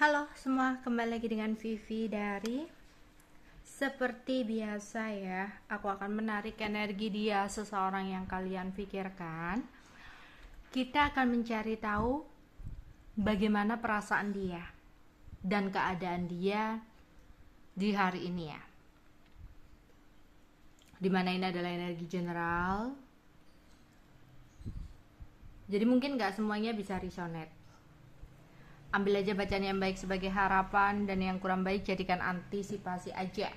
Halo semua, kembali lagi dengan Vivi dari seperti biasa ya, aku akan menarik energi dia seseorang yang kalian pikirkan. Kita akan mencari tahu bagaimana perasaan dia dan keadaan dia di hari ini ya. Dimana ini adalah energi general. Jadi mungkin gak semuanya bisa resonate. Ambil aja bacaan yang baik sebagai harapan dan yang kurang baik jadikan antisipasi aja.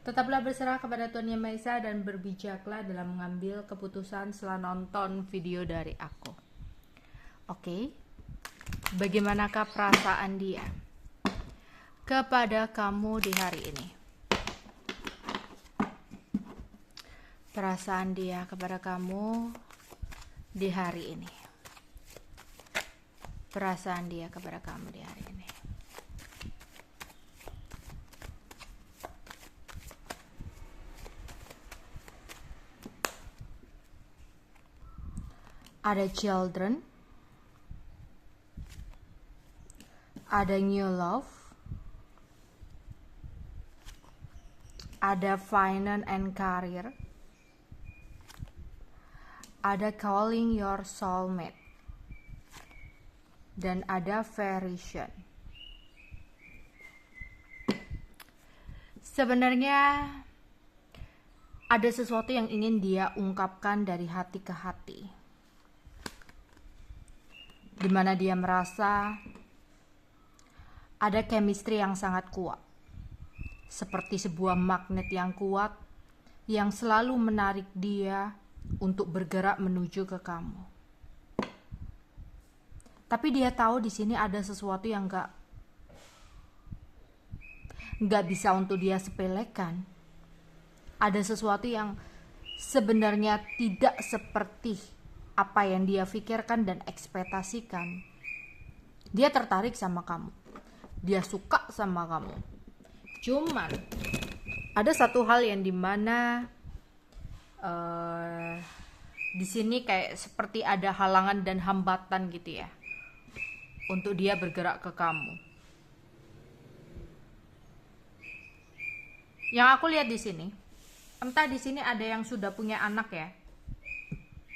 Tetaplah berserah kepada Tuhan Yang Maha Esa dan berbijaklah dalam mengambil keputusan setelah nonton video dari aku. Oke, bagaimanakah perasaan dia kepada kamu di hari ini? Perasaan dia kepada kamu di hari ini. Perasaan dia kepada kamu di hari ini. Ada children, ada new love, ada finance and career, ada calling your soulmate, dan ada variation. Sebenarnya ada sesuatu yang ingin dia ungkapkan dari hati ke hati, dimana dia merasa ada chemistry yang sangat kuat, seperti sebuah magnet yang kuat yang selalu menarik dia untuk bergerak menuju ke kamu. Tapi dia tahu di sini ada sesuatu yang nggak bisa untuk dia sepelekan. Ada sesuatu yang sebenarnya tidak seperti apa yang dia pikirkan dan ekspektasikan. Dia tertarik sama kamu, dia suka sama kamu. Cuman ada satu hal yang dimana di sini kayak seperti ada halangan dan hambatan gitu ya, untuk dia bergerak ke kamu. Yang aku lihat di sini, entah di sini ada yang sudah punya anak ya,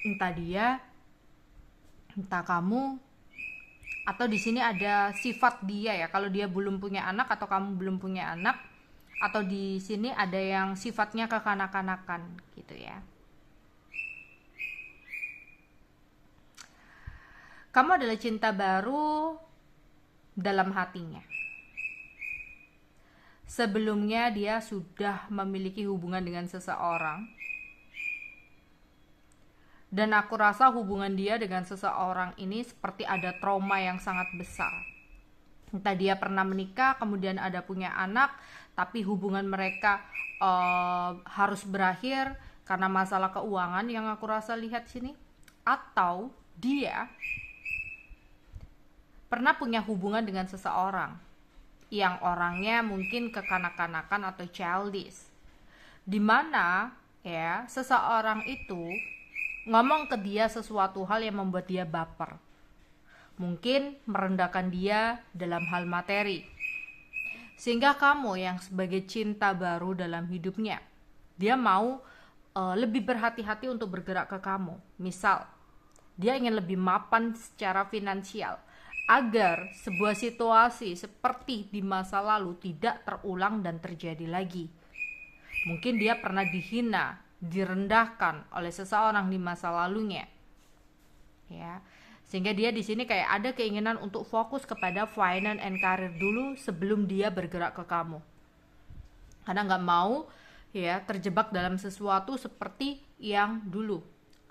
entah dia, entah kamu, atau di sini ada sifat dia ya. Kalau dia belum punya anak atau kamu belum punya anak, atau di sini ada yang sifatnya kekanak-kanakan gitu ya. Kamu adalah cinta baru dalam hatinya. Sebelumnya dia sudah memiliki hubungan dengan seseorang. Dan aku rasa hubungan dia dengan seseorang ini seperti ada trauma yang sangat besar. Entah dia pernah menikah, kemudian ada punya anak, tapi hubungan mereka harus berakhir karena masalah keuangan yang aku rasa lihat sini. Atau dia pernah punya hubungan dengan seseorang yang orangnya mungkin kekanak-kanakan atau childish, dimana ya seseorang itu ngomong ke dia sesuatu hal yang membuat dia baper, mungkin merendahkan dia dalam hal materi, sehingga kamu yang sebagai cinta baru dalam hidupnya, dia mau lebih berhati-hati untuk bergerak ke kamu. Misal dia ingin lebih mapan secara finansial agar sebuah situasi seperti di masa lalu tidak terulang dan terjadi lagi. Mungkin dia pernah dihina, direndahkan oleh seseorang di masa lalunya. Ya. Sehingga dia di sini kayak ada keinginan untuk fokus kepada finance and career dulu sebelum dia bergerak ke kamu. Karena nggak mau ya terjebak dalam sesuatu seperti yang dulu.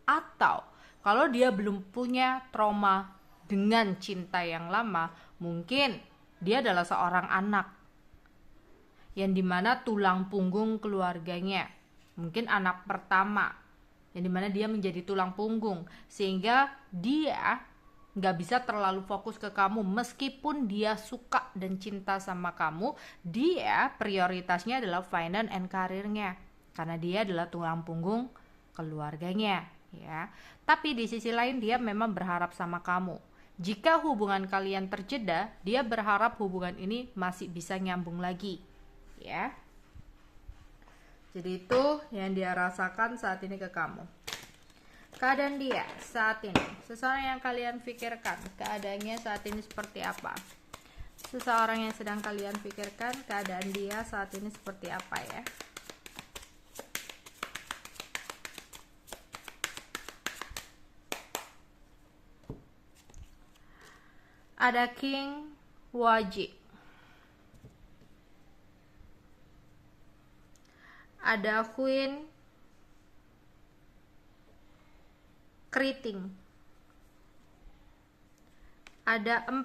Atau kalau dia belum punya trauma dengan cinta yang lama, mungkin dia adalah seorang anak yang dimana tulang punggung keluarganya, mungkin anak pertama, yang dimana dia menjadi tulang punggung, sehingga dia gak bisa terlalu fokus ke kamu. Meskipun dia suka dan cinta sama kamu, dia prioritasnya adalah finance and career-nya, karena dia adalah tulang punggung keluarganya ya. Tapi di sisi lain dia memang berharap sama kamu. Jika hubungan kalian terjeda, dia berharap hubungan ini masih bisa nyambung lagi, ya. Jadi itu yang dia rasakan saat ini ke kamu. Keadaan dia saat ini, seseorang yang kalian pikirkan, keadaannya saat ini seperti apa? Seseorang yang sedang kalian pikirkan, keadaan dia saat ini seperti apa ya? Ada King Wajik, ada Queen Keriting, ada 4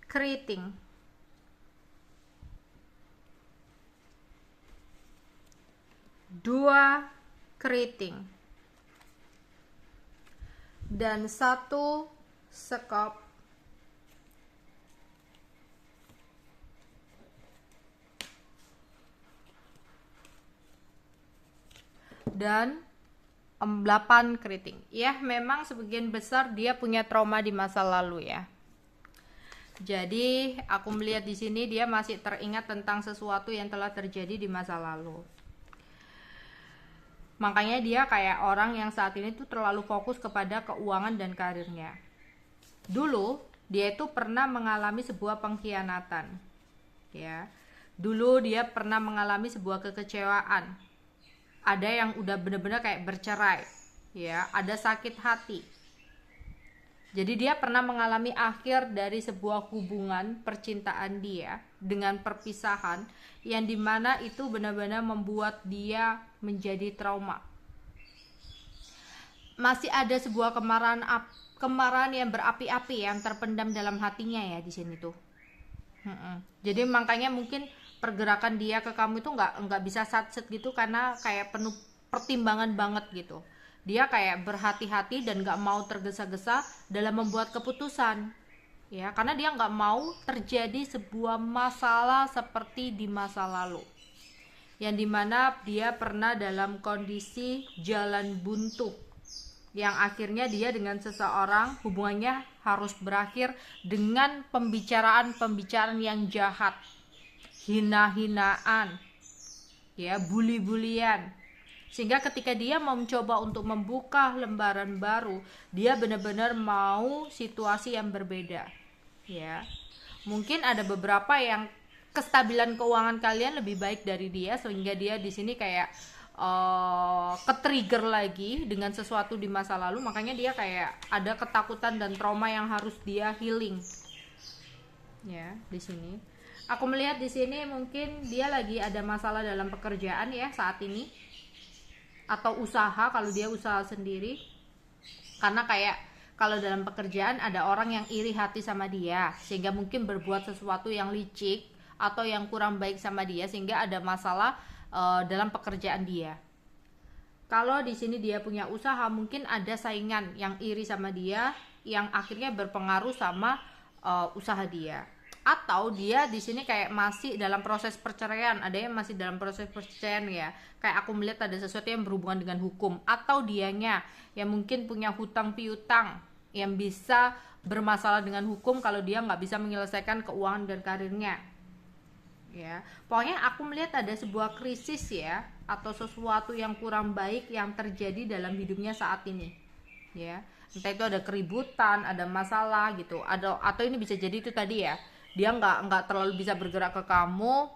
keriting, dua keriting, dan 1 sekop. Dan 8 keriting. Ya, memang sebagian besar dia punya trauma di masa lalu ya. Jadi, aku melihat di sini dia masih teringat tentang sesuatu yang telah terjadi di masa lalu. Makanya dia kayak orang yang saat ini tuh terlalu fokus kepada keuangan dan karirnya. Dulu, dia itu pernah mengalami sebuah pengkhianatan. Ya. Dulu dia pernah mengalami sebuah kekecewaan. Ada yang udah bener-bener kayak bercerai, ya, ada sakit hati. Jadi dia pernah mengalami akhir dari sebuah hubungan percintaan dia dengan perpisahan yang dimana itu benar-benar membuat dia menjadi trauma. Masih ada sebuah kemarahan yang berapi-api yang terpendam dalam hatinya ya di sini tuh. Jadi makanya mungkin pergerakan dia ke kamu itu nggak bisa satset gitu karena kayak penuh pertimbangan banget gitu. Dia kayak berhati-hati dan nggak mau tergesa-gesa dalam membuat keputusan, ya, karena dia nggak mau terjadi sebuah masalah seperti di masa lalu, yang dimana dia pernah dalam kondisi jalan buntu, yang akhirnya dia dengan seseorang hubungannya harus berakhir dengan pembicaraan yang jahat, hina-hinaan, ya, bully-bulian. Sehingga ketika dia mau mencoba untuk membuka lembaran baru, dia benar-benar mau situasi yang berbeda, ya. Mungkin ada beberapa yang kestabilan keuangan kalian lebih baik dari dia, sehingga dia di sini kayak ke-trigger lagi dengan sesuatu di masa lalu, makanya dia kayak ada ketakutan dan trauma yang harus dia healing. Ya, di sini aku melihat di sini mungkin dia lagi ada masalah dalam pekerjaan ya saat ini, atau usaha kalau dia usaha sendiri, karena kayak kalau dalam pekerjaan ada orang yang iri hati sama dia sehingga mungkin berbuat sesuatu yang licik atau yang kurang baik sama dia sehingga ada masalah dalam pekerjaan dia. Kalau di sini dia punya usaha, mungkin ada saingan yang iri sama dia yang akhirnya berpengaruh sama usaha dia. Atau dia di sini kayak masih dalam proses perceraian, ada yang masih dalam proses perceraian ya. Kayak aku melihat ada sesuatu yang berhubungan dengan hukum, atau dianya yang mungkin punya hutang piutang yang bisa bermasalah dengan hukum kalau dia nggak bisa menyelesaikan keuangan dan karirnya. Ya, pokoknya aku melihat ada sebuah krisis ya, atau sesuatu yang kurang baik yang terjadi dalam hidupnya saat ini. Ya, entah itu ada keributan, ada masalah gitu, atau ini bisa jadi itu tadi ya. Dia nggak terlalu bisa bergerak ke kamu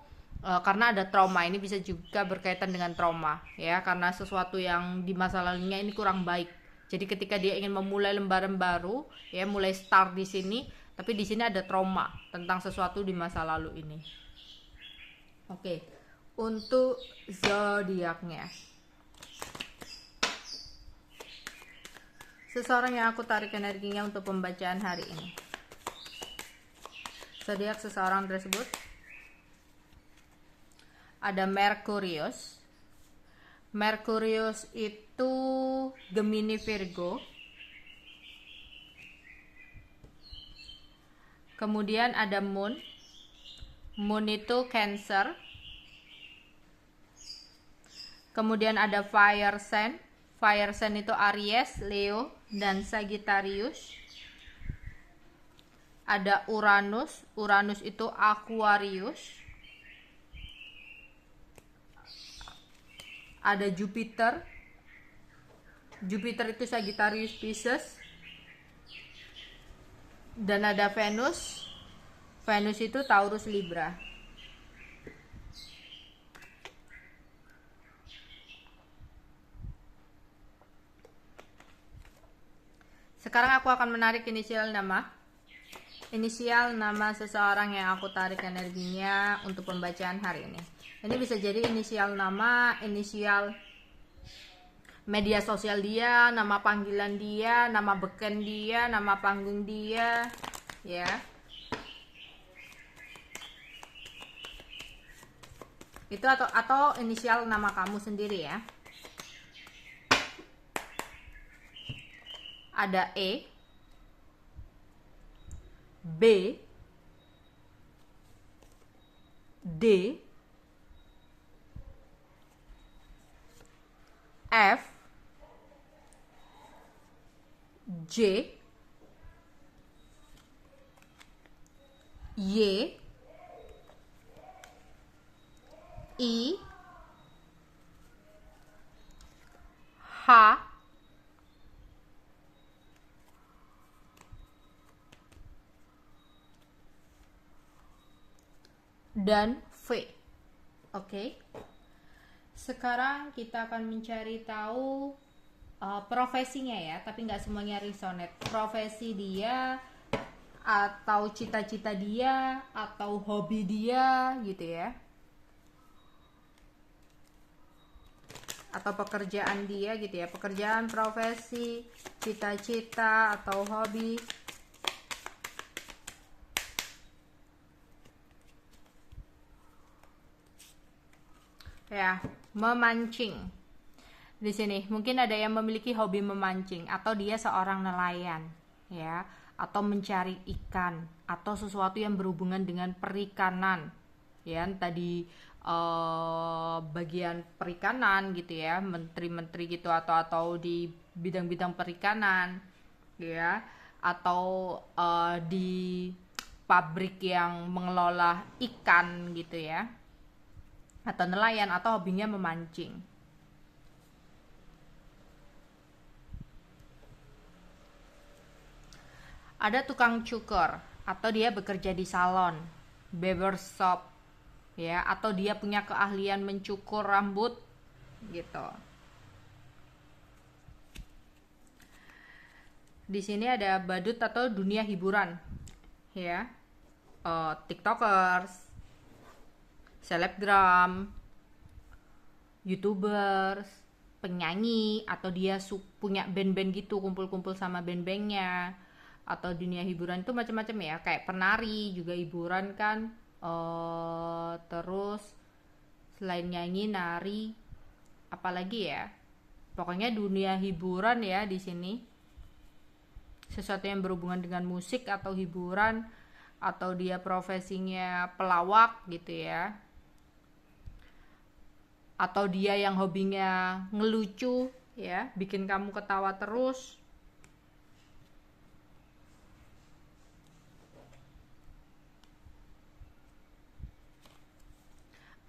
karena ada trauma. Ini bisa juga berkaitan dengan trauma ya, karena sesuatu yang di masa lalunya ini kurang baik. Jadi ketika dia ingin memulai lembaran baru ya, mulai start di sini, tapi di sini ada trauma tentang sesuatu di masa lalu ini. Oke, untuk zodiaknya, seseorang yang aku tarik energinya untuk pembacaan hari ini. Zodiak seseorang tersebut ada Merkurius. Merkurius itu Gemini Virgo. Kemudian ada Moon. Moon itu Cancer. Kemudian ada Fire Sign. Fire Sign itu Aries, Leo, dan Sagittarius. Ada Uranus. Uranus itu Aquarius. Ada Jupiter. Jupiter itu Sagittarius Pisces. Dan ada Venus. Venus itu Taurus Libra. Sekarang aku akan menarik inisial nama. Inisial nama seseorang yang aku tarik energinya untuk pembacaan hari ini. Ini bisa jadi inisial nama, inisial media sosial dia, nama panggilan dia, nama beken dia, nama panggung dia, ya. Itu atau inisial nama kamu sendiri ya. Ada E, B, D, F, J, Y, I, H, dan V. Oke. Sekarang kita akan mencari tahu profesinya ya, tapi nggak semuanya resonate. Profesi dia, atau cita-cita dia, atau hobi dia gitu ya, atau pekerjaan dia gitu ya. Pekerjaan, profesi, cita-cita, atau hobi. Ya, memancing. Di sini mungkin ada yang memiliki hobi memancing, atau dia seorang nelayan ya, atau mencari ikan, atau sesuatu yang berhubungan dengan perikanan ya, tadi bagian perikanan gitu ya, menteri-menteri gitu, atau di bidang-bidang perikanan ya, atau di pabrik yang mengelola ikan gitu ya, atau nelayan, atau hobinya memancing. Ada tukang cukur, atau dia bekerja di salon, barbershop ya, atau dia punya keahlian mencukur rambut gitu. Di sini ada badut atau dunia hiburan ya, tiktokers, selebgram, youtubers, penyanyi, atau dia punya band-band gitu, kumpul-kumpul sama band-bandnya. Atau dunia hiburan itu macam-macam ya, kayak penari juga hiburan kan. Terus selain nyanyi, nari, apalagi ya, pokoknya dunia hiburan ya di sini. Sesuatu yang berhubungan dengan musik atau hiburan, atau dia profesinya pelawak gitu ya, atau dia yang hobinya ngelucu ya, bikin kamu ketawa terus.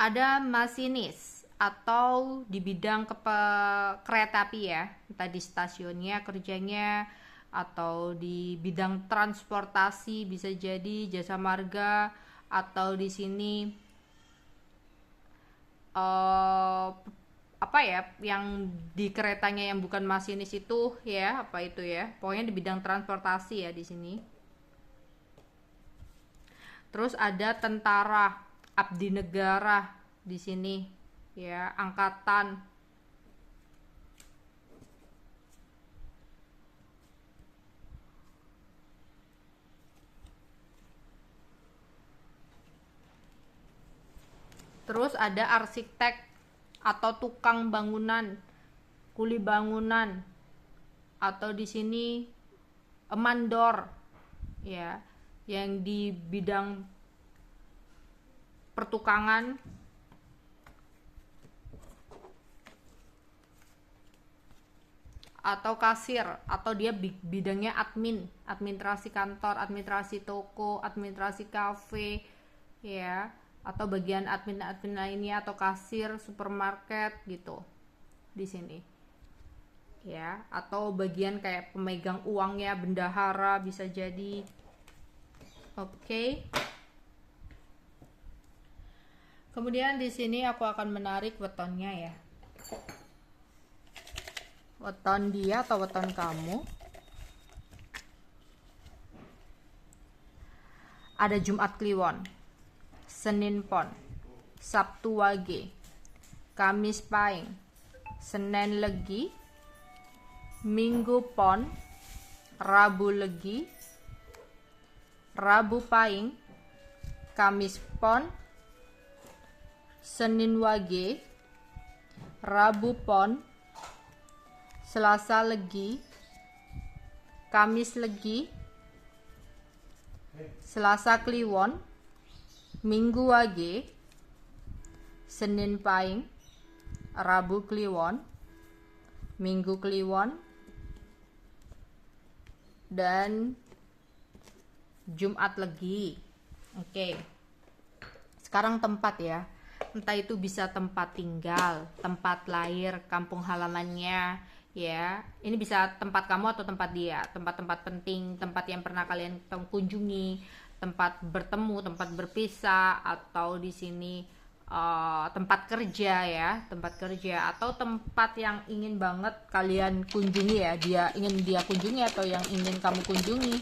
Ada masinis, atau di bidang kereta api ya, entah di stasiunnya kerjanya, atau di bidang transportasi, bisa jadi jasa marga, atau di sini apa ya, yang di keretanya yang bukan masinis itu ya, apa itu ya, pokoknya di bidang transportasi ya di sini. Terus ada tentara, abdi negara di sini ya, angkatan. Terus ada arsitek atau tukang bangunan, kuli bangunan, atau di sini mandor ya, yang di bidang pertukangan. atau kasir, atau dia bidangnya admin, administrasi kantor, administrasi toko, administrasi kafe, ya, atau bagian admin lainnya, atau kasir supermarket gitu di sini, ya, atau bagian kayak pemegang uangnya, bendahara bisa jadi. Oke. Kemudian di sini aku akan menarik wetonnya ya. Weton dia atau weton kamu. Ada Jumat Kliwon, Senin Pon, Sabtu Wage, Kamis Pahing, Senin Legi, Minggu Pon, Rabu Legi, Rabu Pahing, Kamis Pon, Senin Wage, Rabu Pon, Selasa Legi, Kamis Legi, Selasa Kliwon, Minggu Wage, Senin Pahing, Rabu Kliwon, Minggu Kliwon, dan Jumat Legi. Oke. Sekarang tempat ya. Entah itu bisa tempat tinggal, tempat lahir, kampung halamannya, ya. Ini bisa tempat kamu atau tempat dia, tempat-tempat penting, tempat yang pernah kalian kunjungi, tempat bertemu, tempat berpisah, atau di sini tempat kerja ya, tempat kerja, atau tempat yang ingin banget kalian kunjungi ya, dia ingin dia kunjungi atau yang ingin kamu kunjungi.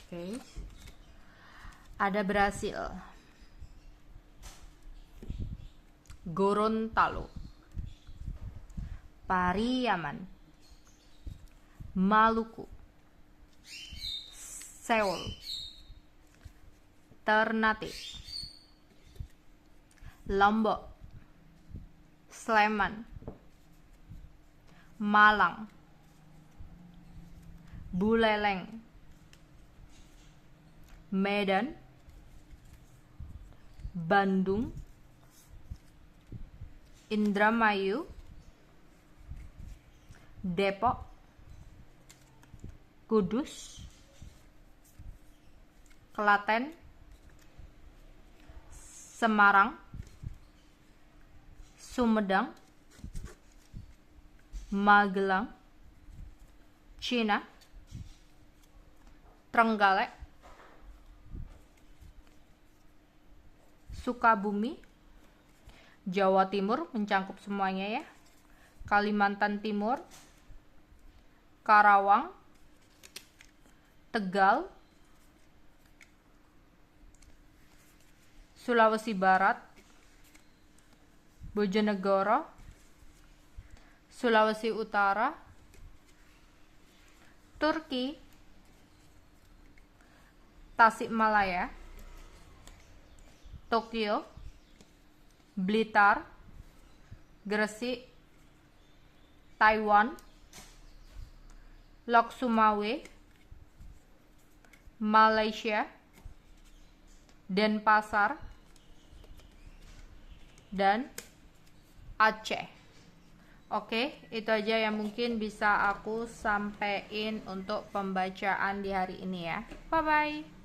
Oke. Ada Brasil, Gorontalo, Pariaman, Maluku, Seoul, Ternate, Lombok, Sleman, Malang, Buleleng, Medan, Bandung, Indramayu, Depok, Kudus, Klaten, Semarang, Sumedang, Magelang, Cina, Trenggalek, Sukabumi, Jawa Timur mencangkup semuanya ya, Kalimantan Timur, Karawang, Tegal, Sulawesi Barat, Bojonegoro, Sulawesi Utara, Turki, Tasikmalaya, Tokyo, Blitar, Gresik, Taiwan, Lok Sumawe, Malaysia, Denpasar, dan Aceh. Oke, itu aja yang mungkin bisa aku sampaikan untuk pembacaan di hari ini ya. Bye bye.